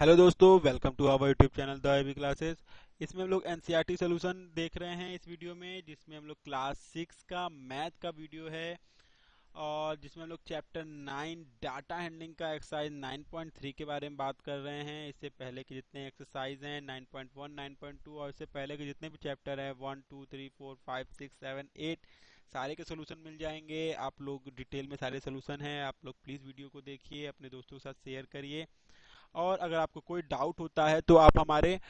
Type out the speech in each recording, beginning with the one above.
Hello दोस्तों, welcome to our YouTube channel the AB classes. इसमें हम लोग एनसीईआरटी सॉल्यूशन देख रहे हैं इस वीडियो में, जिसमें हम लोग क्लास 6 का मैथ का वीडियो है और जिसमें हम लोग चैप्टर 9 डाटा हैंडलिंग का एक्सरसाइज 9.3 के बारे में बात कर रहे हैं। इससे पहले के जितने एक्सरसाइज हैं 9.1, 9.2 और इससे पहले के जितने भी चैप्टर हैं 1, 2, 3, 4, 5, 6, 7, 8 सारे के सोल्यूशन मिल जाएंगे। आप लोग डिटेल में सारे सोल्यूशन हैं। आप लोग प्लीज़ वीडियो को देखिए, अपने दोस्तों के साथ शेयर करिए और अगर आपको कोई डाउट होता है तो आप हमारे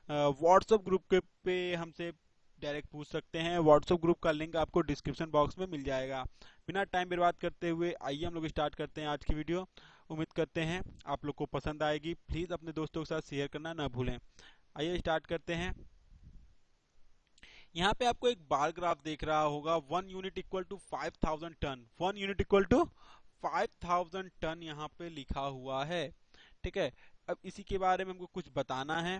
व्हाट्सएप ग्रुप के पे हमसे डायरेक्ट पूछ सकते हैं। व्हाट्सएप ग्रुप का लिंक आपको डिस्क्रिप्शन बॉक्स में मिल जाएगा। बिना टाइम बर्बाद करते हुए आइए हम लोग स्टार्ट करते हैं आज की वीडियो। उम्मीद करते हैं आप लोग को पसंद आएगी। प्लीज़ अपने दोस्तों के साथ शेयर करना ना भूलें। आइए स्टार्ट करते हैं। यहाँ पे आपको एक बार ग्राफ देख रहा होगा। 1 unit equal to 5000 ton. 1 unit equal to 5000 ton यहाँ पे लिखा हुआ है। ठीक है, अब इसी के बारे में हमको कुछ बताना है।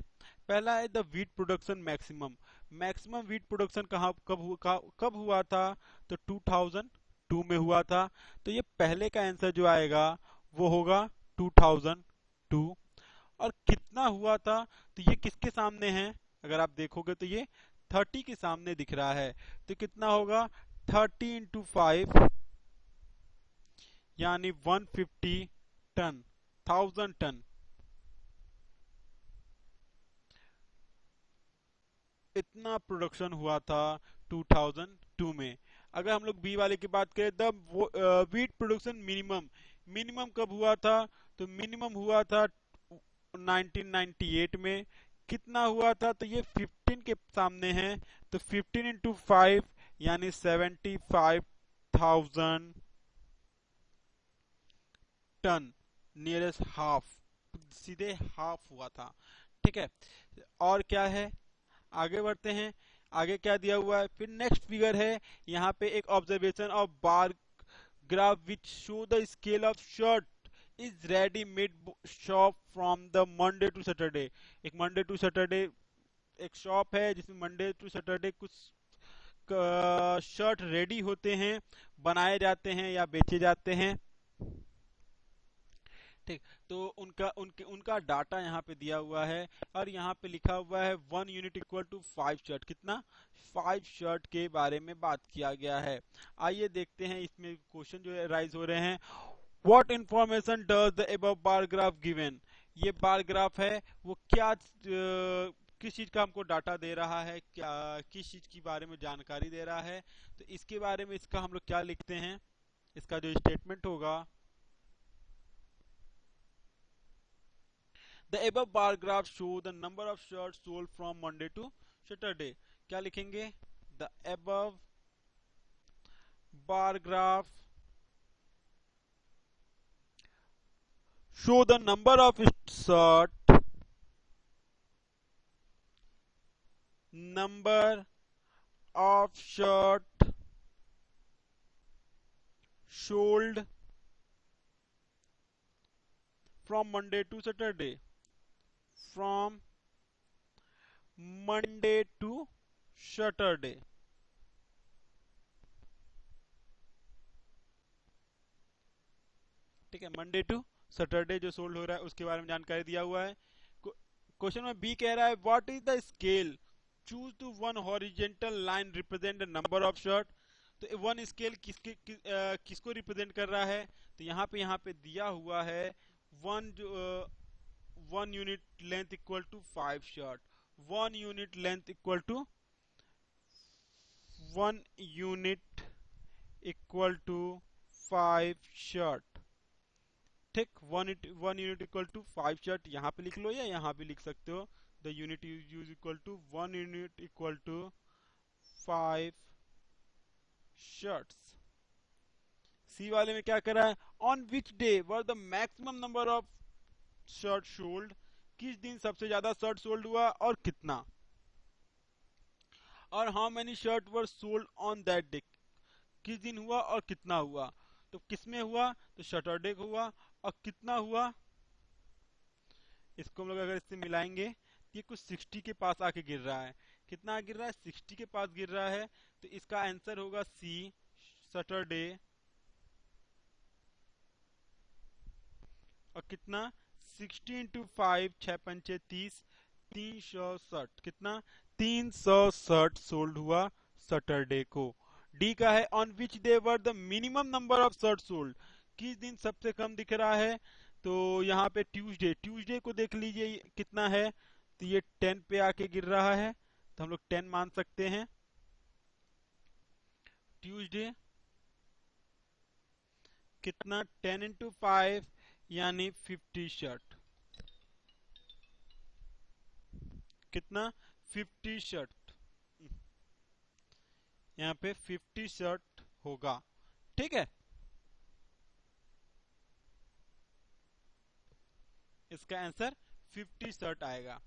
पहला है the wheat production maximum. Maximum wheat production कब हुआ था? तो 2002 में हुआ था। तो ये पहले का आंसर जो आएगा वो होगा 2002। और कितना हुआ था? तो ये किसके सामने है? अगर आप देखोगे तो ये 30 के सामने दिख रहा है। तो कितना होगा? 30 इंटू 5 यानी 150 टन, 1000 टन। इतना प्रोडक्शन हुआ था 2002 में। अगर हम लोग बी वाले की बात करें, the wheat production minimum, minimum कब हुआ था? तो मिनिमम हुआ था 1998 में। कितना हुआ था? तो ये 15 के सामने है। तो 15 इंटू 5 यानी 75,000 टन, नियरेस्ट हाफ, सीधे हाफ हुआ था। ठीक है, और क्या है? आगे बढ़ते हैं। आगे क्या दिया हुआ है? फिर नेक्स्ट फिगर है। यहाँ पे एक observation of bar graph which show the scale of shirt is ready made shop from the Monday to Saturday. एक मंडे टू सैटरडे एक शॉप है जिसमें मंडे टू सैटरडे कुछ शर्ट रेडी होते हैं, बनाए जाते हैं या बेचे जाते हैं। ठीक, तो उनका डाटा यहाँ पे दिया हुआ है और यहाँ पे लिखा हुआ है 1 यूनिट इक्वल टू 5 शर्ट। कितना? 5 शर्ट के बारे में बात किया गया है। आइए देखते हैं इसमें क्वेश्चन जो राइज हो रहे हैं। What information does the above bar graph given. ये बार ग्राफ है वो क्या किस चीज का हमको डाटा दे रहा है, क्या किस चीज के बारे में जानकारी दे रहा है? तो इसके बारे में इसका हम लोग क्या लिखते हैं? इसका जो स्टेटमेंट होगा, The above bar graph show the number of shirts sold from Monday to Saturday. क्या लिखेंगे? The above bar graph show the number of shirt, number of shirt sold from Monday to Saturday. From Monday to Saturday. ठीक है, Monday to Saturday जो sold हो रहा है उसके बारे में जानकारी दिया हुआ है। क्वेश्चन में बी कह रहा है what is the scale choose to one horizontal line represent the number of shirt. तो वन स्केल किसको रिप्रेजेंट कर रहा है? तो यहाँ पे दिया हुआ है वन जो 1 unit length equal to 5 shirt. 1 unit length equal to 1 unit equal to 5 shirt. ठीक, 1 यूनिट इक्वल टू 5 शर्ट यहाँ पे लिख लो या यहाँ भी लिख सकते हो। The unit use equal to 1 unit equal to 5 shirts. C वाले में क्या कर रहा है? On which day were the maximum number of shirt sold. किस दिन सबसे ज्यादा शर्ट सोल्ड हुआ और कितना? और how many shirt were sold on that day. किस दिन हुआ और कितना हुआ? तो किसमें हुआ? तो सैटरडे को हुआ। और कितना हुआ? इसको हम लोग अगर इससे मिलाएंगे तो ये कुछ 60 के पास आके गिर रहा है। कितना गिर रहा है? 60 के पास गिर रहा है। तो इसका आंसर होगा सी, सैटरडे। और कितना? 60 इंटू 5, 6 पंचे 30, 360, कितना 360 सोल्ड हुआ सैटरडे को। डी का है on which day were the minimum number of shirt sold, किस दिन सबसे कम दिख रहा है, तो यहाँ पे ट्यूसडे, ट्यूसडे को देख लीजिए कितना है, तो ये 10 पे आके गिर रहा है, तो हम लोग 10 मान सकते हैं। ट्यूसडे कितना 10 इंटू 5 यानी 50 शर्ट, कितना 50 शर्ट, यहाँ पे 50 शर्ट होगा। ठीक है, इसका आंसर 50 शर्ट आएगा।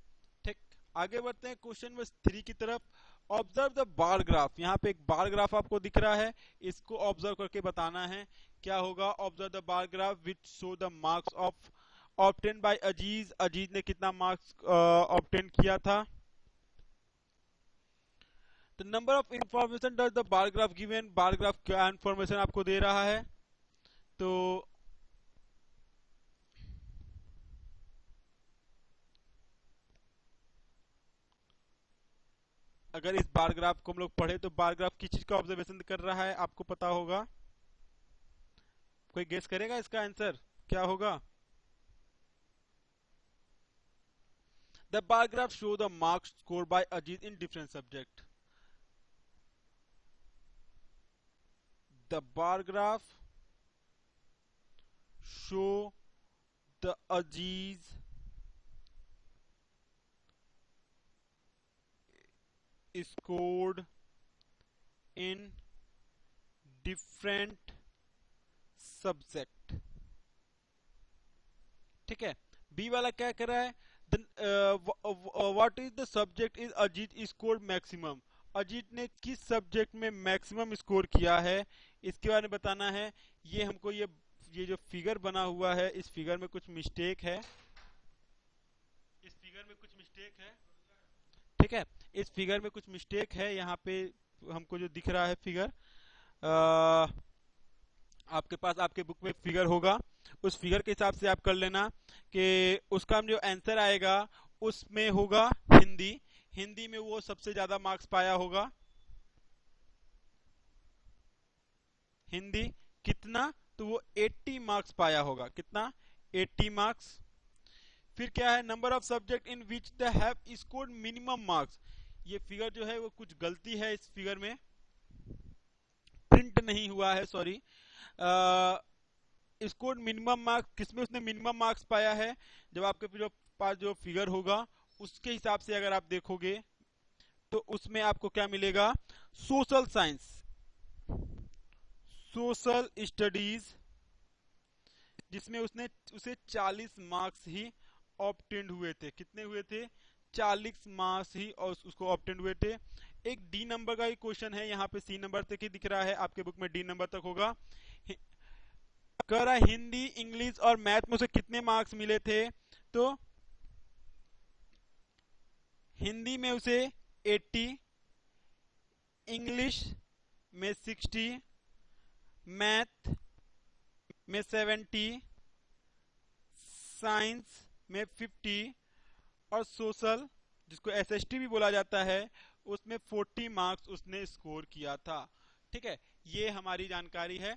ठीक, आगे बढ़ते हैं क्वेश्चन नंबर 3 की तरफ। ऑब्जर्व द बार ग्राफ, यहाँ पे एक बार ग्राफ आपको दिख रहा है, इसको ऑब्जर्व करके बताना है क्या होगा। Observe the bar graph which show the marks of obtain by Aziz, Aziz ने कितना मार्क्स ऑब्टेन किया था। The number of information does the bar graph given, bar graph क्या इंफॉर्मेशन आपको दे रहा है, तो अगर इस बार ग्राफ को हम लोग पढ़े तो बार ग्राफ किस चीज का ऑब्जर्वेशन कर रहा है आपको पता होगा, कोई गेस करेगा इसका आंसर क्या होगा। The bar graph show the marks score bye Ajit in different subject. The bar graph show the Aziz scored in different subject। ठीक है, बी वाला क्या कर रहा है, what is the subject is Ajit score maximum, Ajit ने किस सब्जेक्ट में मैक्सिमम स्कोर किया है इसके बारे में बताना है। ये हमको ये जो फिगर बना हुआ है इस फिगर में कुछ मिस्टेक है, इस फिगर में कुछ मिस्टेक है। ठीक है, इस फिगर में कुछ मिस्टेक है, यहाँ पे हमको जो दिख रहा है फिगर, आपके पास आपके बुक में फिगर होगा, उस फिगर के हिसाब से आप कर लेना कि उसका जो आंसर आएगा उसमें होगा हिंदी, हिंदी में वो सबसे ज्यादा मार्क्स पाया होगा। हिंदी कितना, तो वो 80 मार्क्स पाया होगा, कितना 80 मार्क्स। फिर क्या है, number of subject in which the have scored minimum marks, ये फिगर जो है वो कुछ गलती है, इस फिगर में प्रिंट नहीं हुआ है, सॉरी। स्कोर्ड मिनिमम मार्क्स, किसमें उसने मिनिमम मार्क्स पाया है, जब आपके जो पास जो फिगर होगा उसके हिसाब से अगर आप देखोगे तो उसमें आपको क्या मिलेगा, सोशल साइंस, सोशल स्टडीज, जिसमें उसे 40 मार्क्स ही ऑब्टेंड हुए थे, कितने हुए थे 40 मार्क्स ही और उसको ऑब्टेंड हुए थे। एक डी नंबर का ही क्वेश्चन है, यहाँ पे सी नंबर तक ही दिख रहा है, आपके बुक में डी नंबर तक होगा। कह रहा है हिंदी इंग्लिश और मैथ में उसे कितने मार्क्स मिले थे, तो हिंदी में उसे 80, इंग्लिश में 60, मैथ में 70, साइंस में 50 और सोशल जिसको एसएसटी भी बोला जाता है उसमें 40 मार्क्स उसने स्कोर किया था। ठीक है, ये हमारी जानकारी है।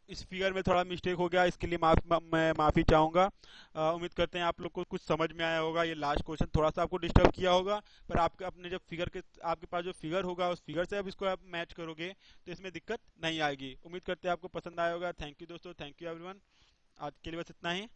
इस फिगर में थोड़ा मिस्टेक हो गया, इसके लिए मैं माफी चाहूंगा। उम्मीद करते हैं आप लोग को कुछ समझ में आया होगा। ये लास्ट क्वेश्चन थोड़ा सा आपको डिस्टर्ब किया होगा, पर आपके अपने जब फिगर के आपके पास जो फिगर होगा उस फिगर से अब इसको आप मैच करोगे तो इसमें दिक्कत नहीं आएगी। उम्मीद करते हैं आपको पसंद आया होगा। थैंक यू दोस्तों, थैंक यू एवरीवन। आज के लिए बस इतना ही।